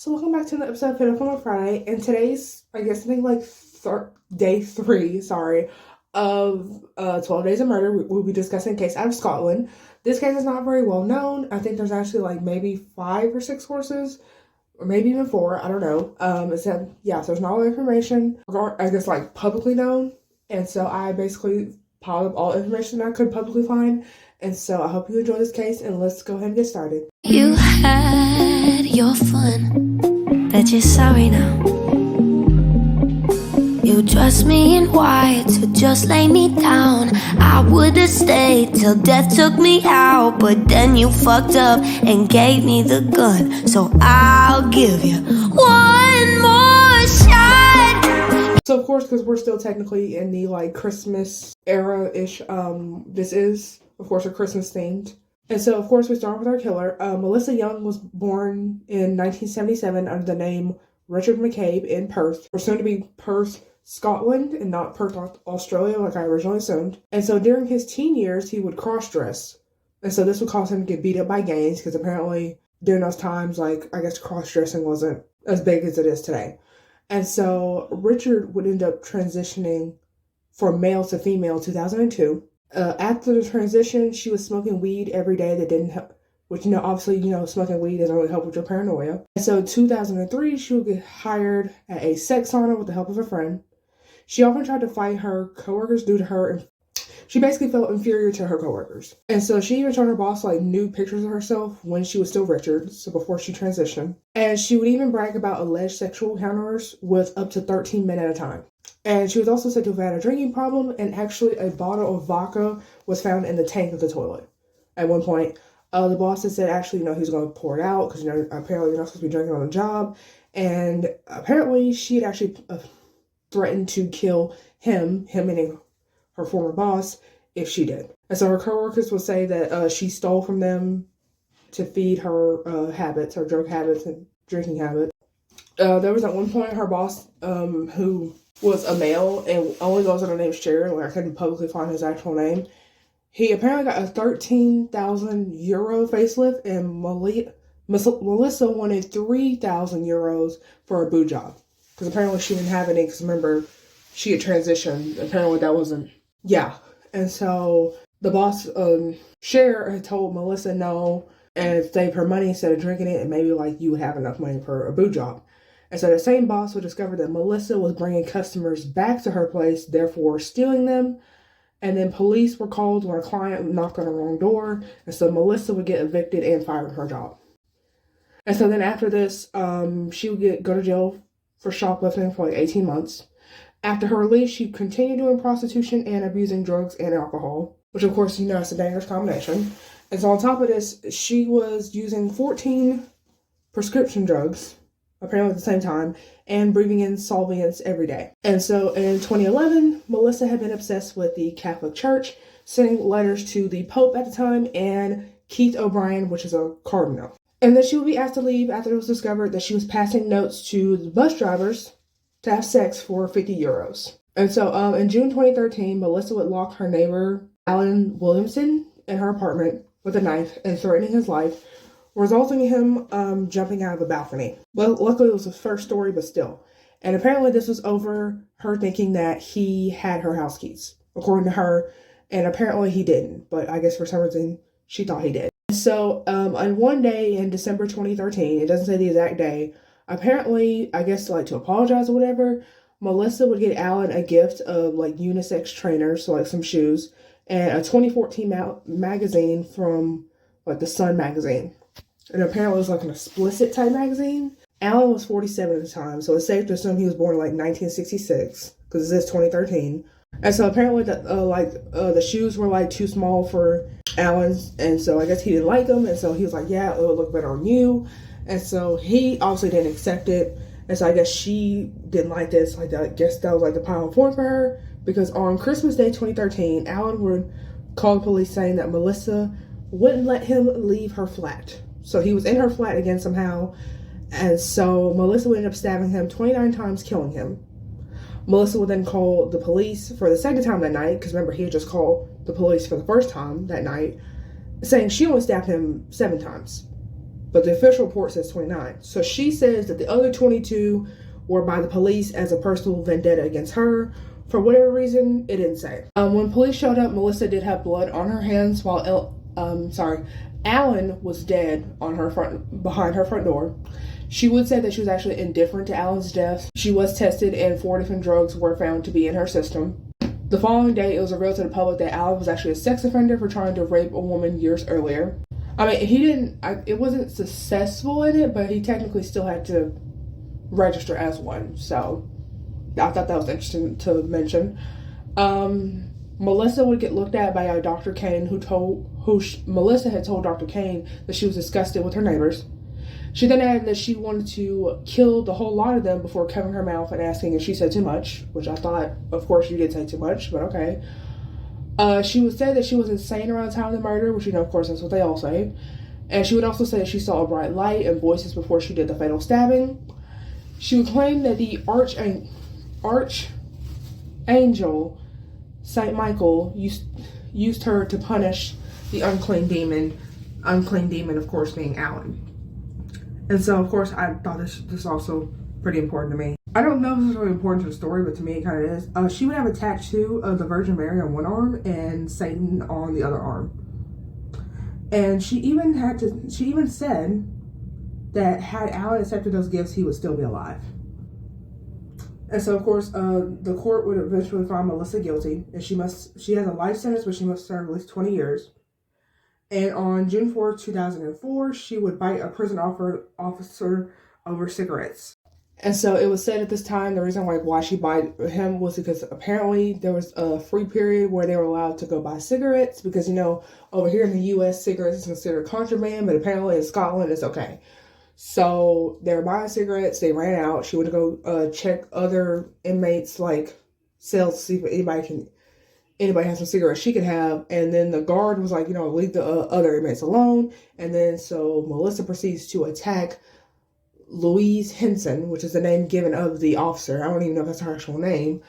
So welcome back to the episode of Pinnacle on Friday, and today's, I guess, I think like day 3, of 12 Days of Murder. We'll be discussing a case out of Scotland. This case is not very well known. I think there's actually like maybe 5 or 6 sources, or maybe even 4, I don't know. So there's not a lot of information, I guess, like publicly known, and so I basically piled up all information I could publicly find. And so I hope you enjoy this case, and let's go ahead and get started. You had your fun, but you're sorry now. You dressed me in white to just lay me down. I would've stayed till death took me out, but then you fucked up and gave me the gun. So I'll give you one more shot. So of course, because we're still technically in the like Christmas era-ish, this is of course a Christmas themed. And so of course we start with our killer. Melissa Young was born in 1977 under the name Richard McCabe in Perth, or soon to be Perth, Scotland, and not Perth, Australia, like I originally assumed. And so during his teen years, he would cross-dress. And so this would cause him to get beat up by gangs, because apparently during those times, like, I guess cross-dressing wasn't as big as it is today. And so Richard would end up transitioning from male to female in 2002. After the transition, she was smoking weed every day that didn't help, which, obviously, smoking weed doesn't really help with your paranoia. And so in 2003, she would get hired at a sex sauna with the help of a friend. She often tried to fight her coworkers due to her. She basically felt inferior to her coworkers. And so she even showed her boss like nude pictures of herself when she was still Richard, so before she transitioned. And she would even brag about alleged sexual encounters with up to 13 men at a time. And she was also said to have had a drinking problem, and actually a bottle of vodka was found in the tank of the toilet. At one point, the boss had said actually, he was going to pour it out because, apparently you're not supposed to be drinking on the job. And apparently she had actually threatened to kill him meaning her former boss, if she did. And so her coworkers would say that she stole from them to feed her habits, her drug habits and drinking habits. There was at one point her boss, who was a male and only goes under the name Sharon, where I couldn't publicly find his actual name. He apparently got a 13,000 euro facelift, and Melissa wanted 3,000 euros for a boot job. Because apparently she didn't have any, because remember, she had transitioned. Apparently that wasn't, And so the boss, Cher, had told Melissa no, and save her money instead of drinking it, and maybe like you would have enough money for a boot job. And so the same boss would discover that Melissa was bringing customers back to her place, therefore stealing them. And then police were called when a client knocked on the wrong door, and so Melissa would get evicted and fired from her job. And so then after this, she would go to jail for shoplifting for like 18 months. After her release, she continued doing prostitution and abusing drugs and alcohol, which of course, it's a dangerous combination. And so on top of this, she was using 14 prescription drugs, apparently at the same time, and breathing in solvents every day. And so in 2011, Melissa had been obsessed with the Catholic Church, sending letters to the Pope at the time and Keith O'Brien, which is a cardinal. And then she would be asked to leave after it was discovered that she was passing notes to the bus drivers to have sex for 50 euros. And so in June 2013, Melissa would lock her neighbor, Alan Williamson, in her apartment with a knife and threatening his life, resulting in him jumping out of a balcony. Well, luckily it was his first story, but still. And apparently this was over her thinking that he had her house keys, according to her, and apparently he didn't, but I guess for some reason she thought he did. So on one day in December 2013, it doesn't say the exact day, apparently, I guess like to apologize or whatever, Melissa would get Alan a gift of like unisex trainers, so like some shoes, and a 2014 magazine from like the Sun magazine. And apparently it was like an explicit type magazine. Alan was 47 at the time, so it's safe to assume he was born in like 1966, because this is 2013. And so apparently the shoes were like too small for Alan's, and so I guess he didn't like them, and so he was like, yeah, it would look better on you. And so he obviously didn't accept it, and so I guess she didn't like this. Like, I guess that was like the final point for her, because on Christmas Day 2013, Alan would call the police saying that Melissa wouldn't let him leave her flat. So he was in her flat again somehow, and so Melissa would end up stabbing him 29 times, killing him. Melissa would then call the police for the second time that night, because remember, he had just called the police for the first time that night, saying she only stabbed him 7 times. but the official report says 29. So she says that the other 22 were by the police as a personal vendetta against her. For whatever reason, it didn't say. When police showed up, Melissa did have blood on her hands while Alan was dead on her behind her front door. She would say that she was actually indifferent to Alan's death. She was tested and 4 different drugs were found to be in her system. The following day, it was revealed to the public that Alan was actually a sex offender for trying to rape a woman years earlier. I mean, it wasn't successful in it, but he technically still had to register as one. So I thought that was interesting to mention. Melissa would get looked at by a Dr. Kane Melissa had told Dr. Kane that she was disgusted with her neighbors. She then added that she wanted to kill the whole lot of them before covering her mouth and asking if she said too much, which I thought, of course, you did say too much, but okay. She would say that she was insane around the time of the murder, which, of course, that's what they all say. And she would also say that she saw a bright light and voices before she did the fatal stabbing. She would claim that the archangel, Saint Michael, used her to punish the unclean demon, of course, being Alan. And so, of course, I thought this is also pretty important to me. I don't know if this is really important to the story, but to me it kind of is. She would have a tattoo of the Virgin Mary on one arm and Satan on the other arm. And she even said that had Alan accepted those gifts, he would still be alive. And so, of course, the court would eventually find Melissa guilty, and she has a life sentence, but she must serve at least 20 years. And on June 4th, 2004, she would bite a prison officer over cigarettes. And so it was said at this time, the reason why she bit him was because apparently there was a free period where they were allowed to go buy cigarettes, because, over here in the U.S., cigarettes is considered contraband, but apparently in Scotland it's okay. So they were buying cigarettes, they ran out. She would go check other inmates, like cells, to see if anybody has some cigarettes she could have. And then the guard was like, leave the other inmates alone. And then so Melissa proceeds to attack Louise Henson, which is the name given of the officer. I don't even know if that's her actual name.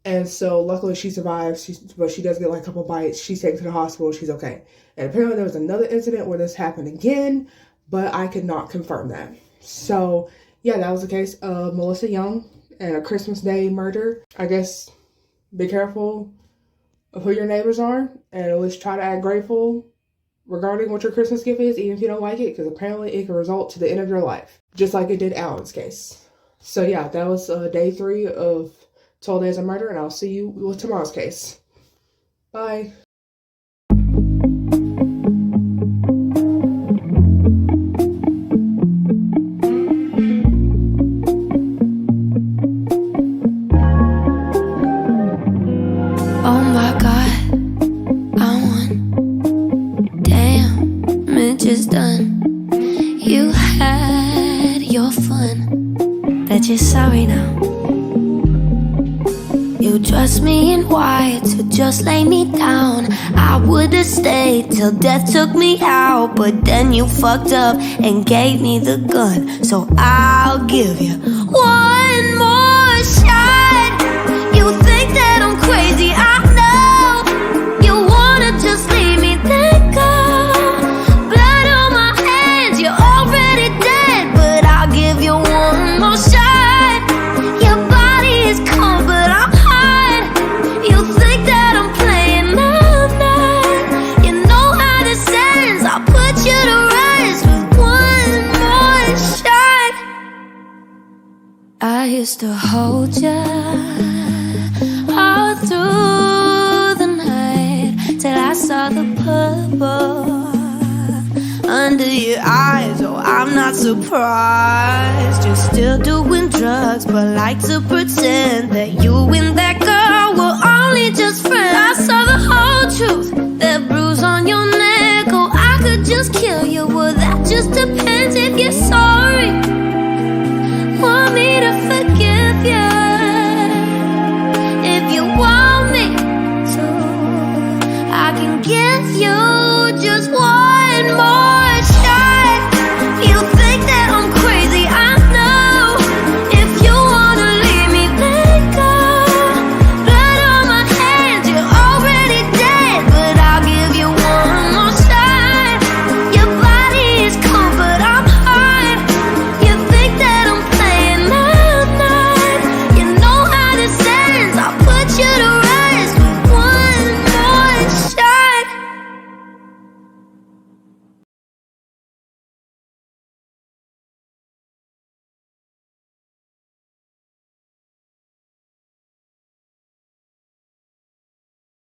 And so luckily she survives, but she does get like a couple bites. She's taken to the hospital. She's okay. And apparently there was another incident where this happened again, but I could not confirm that. So yeah, that was the case of Melissa Young and a Christmas Day murder. I guess be careful of who your neighbors are, and at least try to act grateful regarding what your Christmas gift is, even if you don't like it, because apparently it can result to the end of your life, just like it did Alan's case. So yeah, that was day 3 of 12 Days of Murder, and I'll see you with tomorrow's case. Bye. You had your fun, but you're sorry now. You dressed me in white to just lay me down. I would've stayed till death took me out, but then you fucked up and gave me the gun. So I'll give you one more shot. You think that I'm crazy, I know. You wanna just leave me, then go. I used to hold you all through the night, till I saw the purple under your eyes. Oh, I'm not surprised. You're still doing drugs, but like to pretend that you and that girl were only just friends. I saw the whole truth, that bruise on your neck. Oh, I could just kill you, well that just depends if you're sorry.